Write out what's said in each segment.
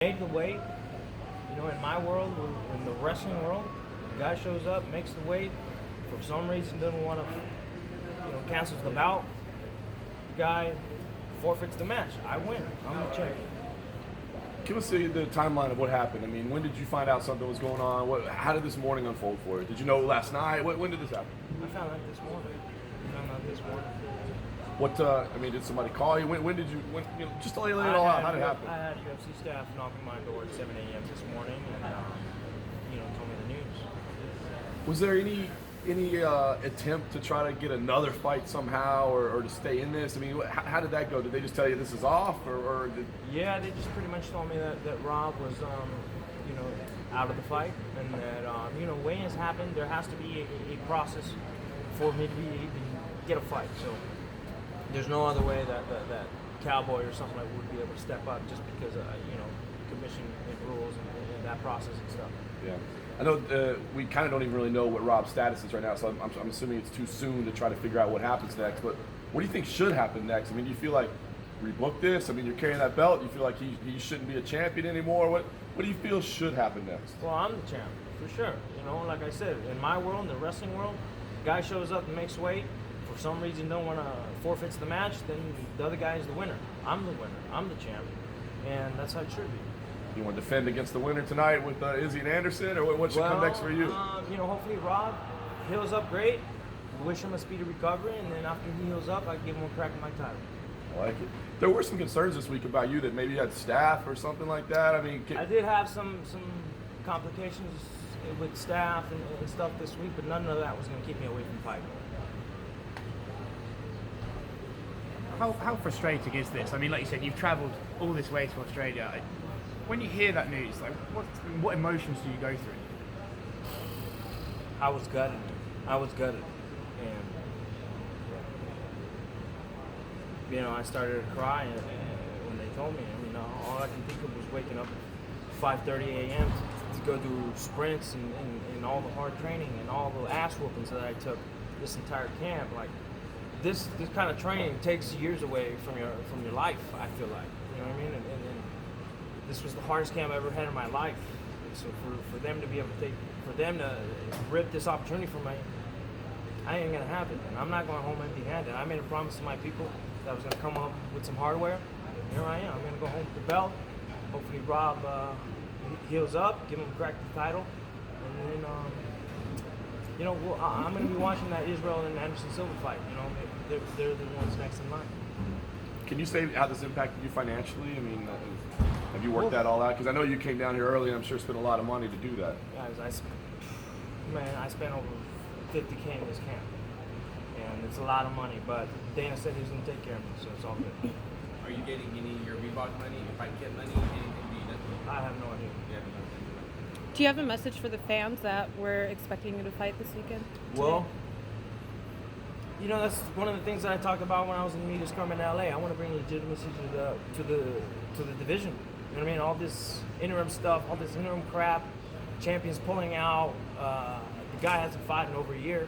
Made the weight. You know, in my world, in the wrestling world, the guy shows up, makes the weight. For some reason, doesn't want to, cancels the bout. The guy forfeits the match. I win. I'm the champion. Give us the timeline of what happened. I mean, when did you find out something was going on? How did this morning unfold for you? Did you know last night? When did this happen? I found out this morning. Did somebody call you? When did you, just to lay it all out, how did it happen? I had UFC staff knocking my door at 7 a.m. this morning and, told me the news. Was there any attempt to try to get another fight somehow or to stay in this? I mean, how did that go? Did they just tell you this is off or did... Yeah, they just pretty much told me that Rob was, out of the fight and that, weigh-ins happen. There has to be a process for me to get a fight. So there's no other way that Cowboy or something like would be able to step up just because, commission rules and that process and stuff. Yeah. I know we kind of don't even really know what Rob's status is right now, so I'm assuming it's too soon to try to figure out what happens next. But what do you think should happen next? I mean, do you feel like rebook this? I mean, you're carrying that belt. You feel like he shouldn't be a champion anymore? What do you feel should happen next? Well, I'm the champ, for sure. Like I said, in my world, in the wrestling world, guy shows up and makes weight. For some reason, don't want to forfeits the match, then the other guy is the winner. I'm the winner. I'm the champ. And that's how it should be. You want to defend against the winner tonight with Izzy and Anderson, or what should come next for you? Hopefully Rob heals up great. Wish him a speedy recovery, and then after he heals up, I give him a crack at my title. I like it. There were some concerns this week about you that maybe you had staph or something like that. I mean, I did have some complications with staph and stuff this week, but none of that was going to keep me away from fighting. How frustrating is this? I mean, like you said, you've travelled all this way to Australia. When you hear that news, like what emotions do you go through? I was gutted. And I started to cry when they told me. I mean, all I can think of was waking up at 5:30 a.m. to go do sprints and all the hard training and all the ass whoopings that I took this entire camp. Like this kind of training takes years away from your life. I feel like, you know what I mean. And this was the hardest camp I ever had in my life. And so for them to be able to rip this opportunity from me, I ain't gonna have it. And I'm not going home empty-handed. I made a promise to my people that I was gonna come up with some hardware. And here I am. I'm gonna go home with the belt. Hopefully Rob heals up, give him a crack at the title, and then I'm gonna be watching that Israel and Anderson Silva fight. They're the ones next in line. Can you say how this impacted you financially? I mean, have you worked that all out? Because I know you came down here early and I'm sure spent a lot of money to do that. Guys, I spent over $50K in this camp. And it's a lot of money, but Dana said he was going to take care of me, so it's all good. Are you getting any of your Reebok money, your fight kit money, anything being done? I have no idea. Do you have a message for the fans that were expecting you to fight this weekend? Well, that's one of the things that I talked about when I was in the media scrum in LA. I want to bring legitimacy to the division. You know what I mean? All this interim stuff, all this interim crap, champions pulling out. The guy hasn't fought in over a year.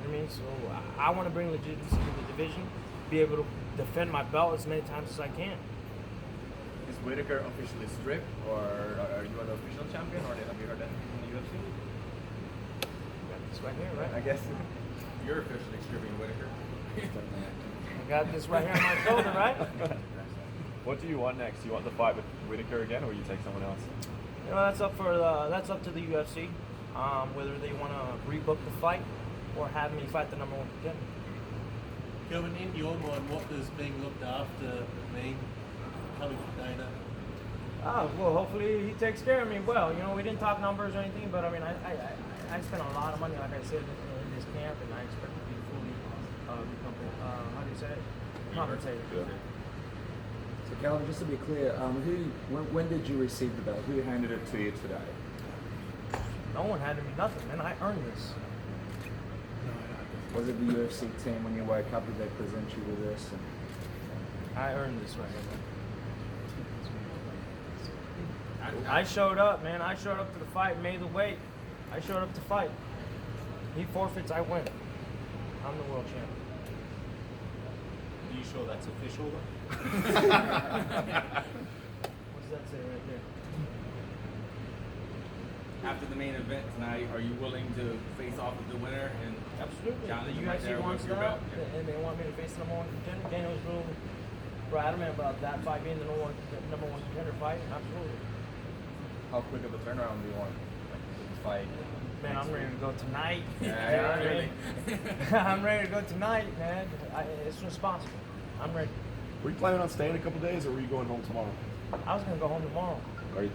You know what I mean? So I want to bring legitimacy to the division, be able to defend my belt as many times as I can. Is Whittaker officially stripped, or are you an official champion, or have you heard that in the UFC? Got this right here, right? I guess you're officially stripping Whittaker. I got this right here on my shoulder, right? What do you want next? Do you want the fight with Whittaker again, or you take someone else? That's up to the UFC, whether they want to rebook the fight or have me fight the number one contender. Kelvin, in your mind, what does being looked after mean coming from Dana? Well, hopefully he takes care of me well. We didn't talk numbers or anything, but I mean, I spent a lot of money, like I said, in this camp, and I expect to be fully compensated. Yeah. So Kelvin, just to be clear, when did you receive the belt? Who handed it to you today? No one handed me nothing, man. I earned this. Was it the UFC team when you woke up? Did they present you with this? I earned this right here. I showed up, man. I showed up to the fight, made the weight. I showed up to fight. He forfeits, I win. I'm the world champion. Do you sure that's official? What does that say right there? after the main event tonight, are you willing to face off with the winner and Absolutely. challenge The him right UFC there wants with your that, belt? and they want me to face the number one contender. Dana was real adamant about that fight being the number one contender fight. Absolutely. How quick of a turnaround do you want? Like, this fight? Man, I'm ready to go tonight. Yeah, really. I'm ready to go tonight, man. As soon as possible. I'm ready. Were you planning on staying a couple days, or were you going home tomorrow? I was gonna go home tomorrow.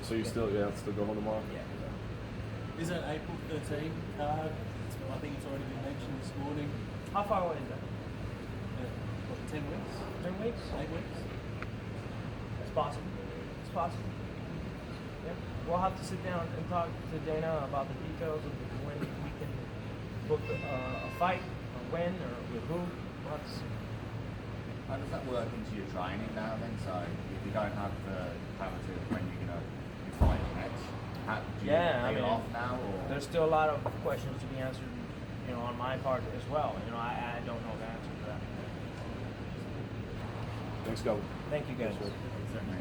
So you still go home tomorrow? Yeah. Is it April 13 card? I think it's already been mentioned this morning. How far away is that? What, 10 weeks? 10 weeks? 8 weeks? It's possible. It's possible. Yeah. We'll have to sit down and talk to Dana about the details of when we can book a fight, or when, or with who. We'll have to see. How does that work into your training now then? So if you don't have the clarity of when you're going to be fighting next, do you lay it off now? Or? There's still a lot of questions to be answered, on my part as well. I don't know the answer to that. Thanks, Kelvin. Thank you guys. Certainly.